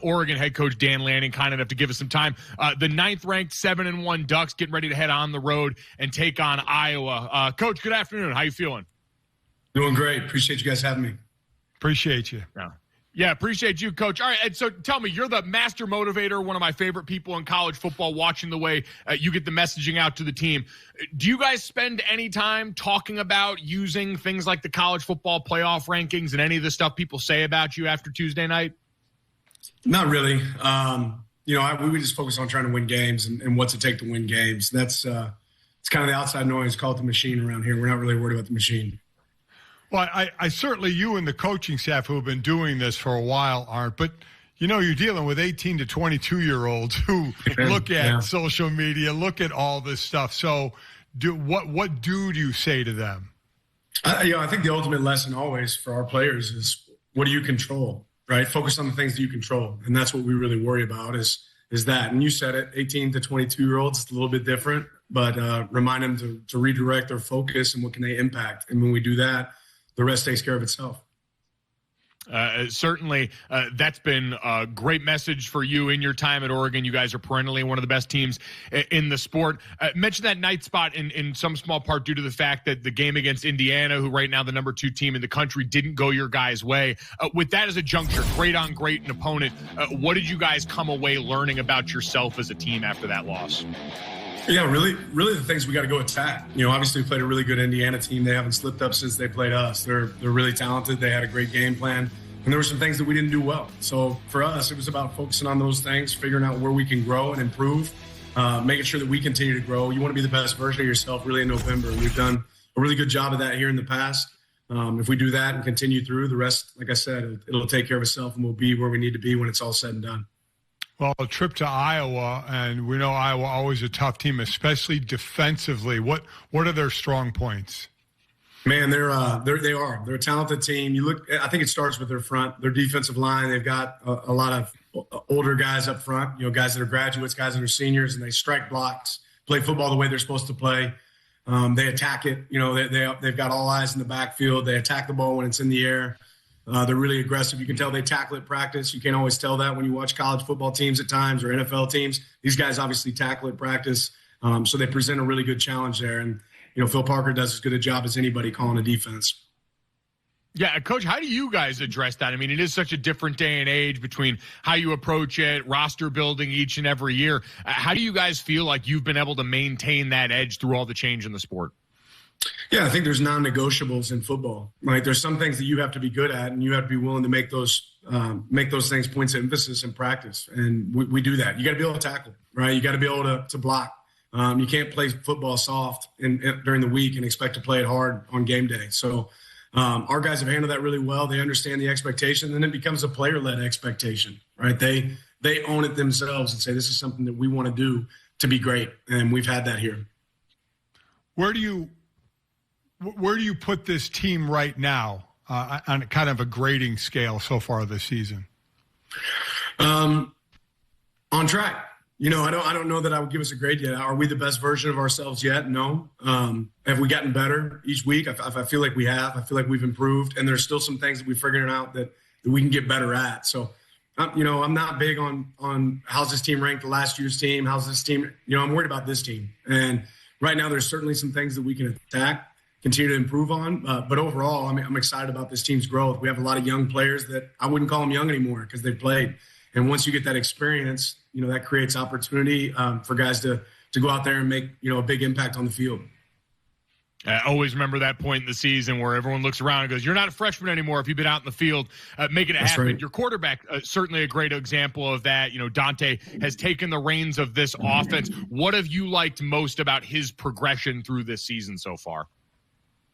Oregon head coach Dan Lanning, kind enough to give us some time. The 9th-ranked 7-1 Ducks getting ready to head on the road and take on Iowa. Coach, good afternoon. How you feeling? Doing great. Appreciate you guys having me. Appreciate you. Yeah, appreciate you, Coach. All right, and so tell me, you're the master motivator, one of my favorite people in college football, watching the way you get the messaging out to the team. Do you guys spend any time talking about using things like the college football playoff rankings and any of the stuff people say about you after Tuesday night? Not really. We just focus on trying to win games and what's it take to win games. That's it's kind of the outside noise, call it the machine around here. We're not really worried about the machine. Well, I certainly, you and the coaching staff who have been doing this for a while aren't, but you're dealing with 18 to 22-year-olds who look at social media, look at all this stuff. So what do you say to them? I think the ultimate lesson always for our players is, what do you control, right? Focus on the things that you control. And that's what we really worry about is that. And you said it, 18 to 22-year-olds, it's a little bit different, but remind them to redirect their focus and what can they impact. And when we do that, the rest takes care of itself. Certainly, that's been a great message for you in your time at Oregon. You guys are perennially one of the best teams in the sport. Mention that night spot in some small part due to the fact that the game against Indiana, who right now the number 2 team in the country, didn't go your guys' way. With that as a juncture, great on great an opponent, what did you guys come away learning about yourself as a team after that loss? Yeah, really the things we got to go attack. Obviously we played a really good Indiana team. They haven't slipped up since they played us. They're really talented. They had a great game plan. And there were some things that we didn't do well. So for us, it was about focusing on those things, figuring out where we can grow and improve, making sure that we continue to grow. You want to be the best version of yourself really in November. And we've done a really good job of that here in the past. If we do that and continue through, the rest, like I said, it'll take care of itself and we'll be where we need to be when it's all said and done. Well, a trip to Iowa, and we know Iowa always a tough team, especially defensively. What are their strong points? Man, they are. They're a talented team. I think it starts with their front, their defensive line. They've got a lot of older guys up front, guys that are graduates, guys that are seniors, and they strike blocks, play football the way they're supposed to play. They attack it. They've got all eyes in the backfield. They attack the ball when it's in the air. They're really aggressive. You can tell they tackle at practice. You can't always tell that when you watch college football teams at times or NFL teams. These guys obviously tackle at practice, so they present a really good challenge there. And, Phil Parker does as good a job as anybody calling a defense. Yeah, Coach, how do you guys address that? I mean, it is such a different day and age between how you approach it, roster building each and every year. How do you guys feel like you've been able to maintain that edge through all the change in the sport? Yeah, I think there's non-negotiables in football. Like there's some things that you have to be good at, and you have to be willing to make those things points of emphasis in practice. And we do that. You got to be able to tackle, right? You got to be able to block. You can't play football soft during the week and expect to play it hard on game day. So our guys have handled that really well. They understand the expectation, and it becomes a player-led expectation, right? They own it themselves and say, this is something that we want to do to be great, and we've had that here. Where do you put this team right now on kind of a grading scale so far this season? On track. I don't know that I would give us a grade yet. Are we the best version of ourselves yet? No. Have we gotten better each week? I feel like we have. I feel like we've improved, and there's still some things that we're figuring out that we can get better at. So, I'm not big on how's this team ranked the last year's team. How's this team? I'm worried about this team. And right now there's certainly some things that we can attack, continue to improve on. But overall, I'm excited about this team's growth. We have a lot of young players that I wouldn't call them young anymore because they've played. And once you get that experience, that creates opportunity for guys to go out there and make, a big impact on the field. I always remember that point in the season where everyone looks around and goes, you're not a freshman anymore if you've been out in the field making it happen. Right. Your quarterback, certainly a great example of that. Dante has taken the reins of this offense. What have you liked most about his progression through this season so far?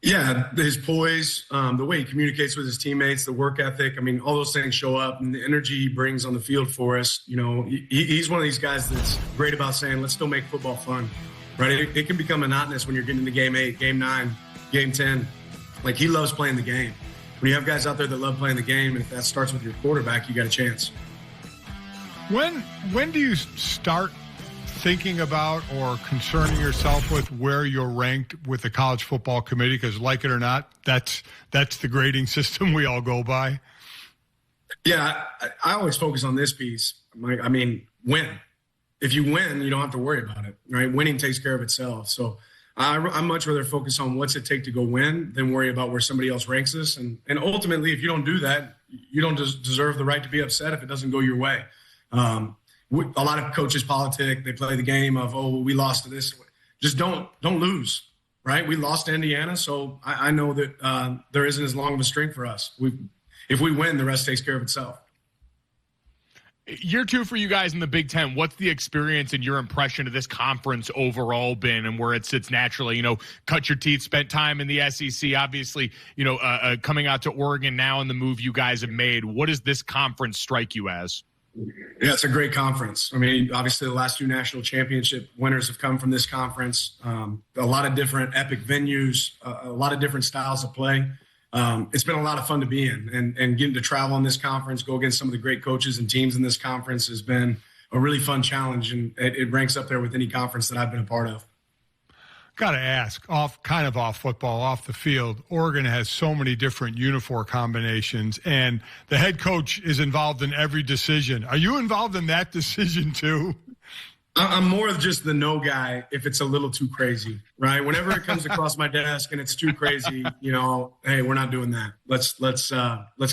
Yeah, his poise, the way he communicates with his teammates, the work ethic. I mean, all those things show up, and the energy he brings on the field for us. He's one of these guys that's great about saying, let's still make football fun, right? It can become monotonous when you're getting into game 8, game 9, game 10. Like, he loves playing the game. When you have guys out there that love playing the game, and if that starts with your quarterback, you got a chance. When do you start thinking about or concerning yourself with where you're ranked with the college football committee? Because like it or not, that's the grading system we all go by. Yeah, I always focus on this piece. I mean, win. If you win, you don't have to worry about it, right? Winning takes care of itself. So I'm much rather focus on what's it take to go win than worry about where somebody else ranks us. And ultimately, if you don't do that, you don't deserve the right to be upset if it doesn't go your way. A lot of coaches politic. They play the game of, oh, well, we lost to this. Just don't lose, right? We lost to Indiana, so I know that there isn't as long of a string for us. If we win, the rest takes care of itself. Year 2 for you guys in the Big Ten. What's the experience and your impression of this conference overall been, and where it sits naturally? You know, cut your teeth, spent time in the SEC, obviously, you know, coming out to Oregon now and the move you guys have made. What does this conference strike you as? Yeah, it's a great conference. I mean, obviously the last 2 national championship winners have come from this conference. A lot of different epic venues, a lot of different styles of play. It's been a lot of fun to be in, and getting to travel in this conference, go against some of the great coaches and teams in this conference has been a really fun challenge, and it ranks up there with any conference that I've been a part of. Got to ask, off football, off the field, Oregon has so many different uniform combinations, and the head coach is involved in every decision. Are you involved in that decision too? I'm more of just the no guy if it's a little too crazy, right? Whenever it comes across my desk and it's too crazy, you know, hey, we're not doing that. Let's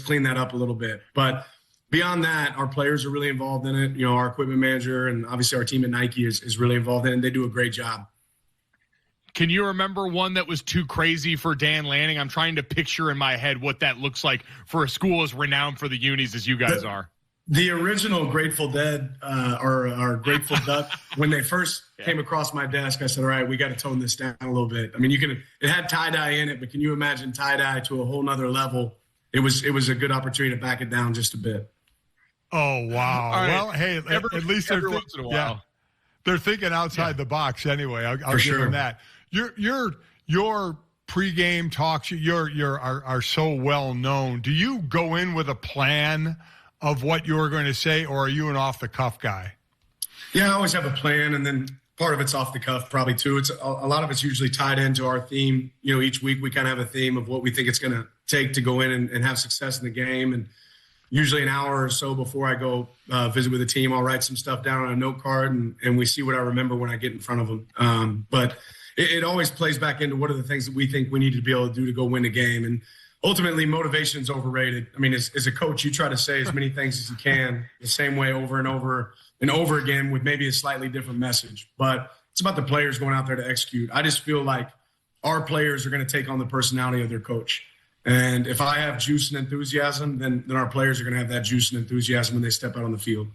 clean that up a little bit. But beyond that, our players are really involved in it. You know, our equipment manager and obviously our team at Nike is really involved in it, and they do a great job. Can you remember one that was too crazy for Dan Lanning? I'm trying to picture in my head what that looks like for a school as renowned for the unis as you guys are. The original Grateful Dead or Grateful Duck, when they first came across my desk, I said, all right, we got to tone this down a little bit. I mean, it had tie-dye in it, but can you imagine tie-dye to a whole nother level? It was a good opportunity to back it down just a bit. Oh, wow. Right. Well, hey, at least every once in a while. They're thinking outside the box anyway. I'll give them that. Your pregame talks are so well known. Do you go in with a plan of what you're going to say, or are you an off-the-cuff guy? Yeah, I always have a plan, and then part of it's off the cuff probably too. It's a lot of it's usually tied into our theme. You know, each week we kind of have a theme of what we think it's going to take to go in and have success in the game. And usually an hour or so before I go visit with the team, I'll write some stuff down on a note card, and we see what I remember when I get in front of them. But it always plays back into what are the things that we think we need to be able to do to go win a game. And ultimately, motivation is overrated. I mean, as a coach, you try to say as many things as you can the same way over and over and over again with maybe a slightly different message. But it's about the players going out there to execute. I just feel like our players are going to take on the personality of their coach. And if I have juice and enthusiasm, then our players are going to have that juice and enthusiasm when they step out on the field.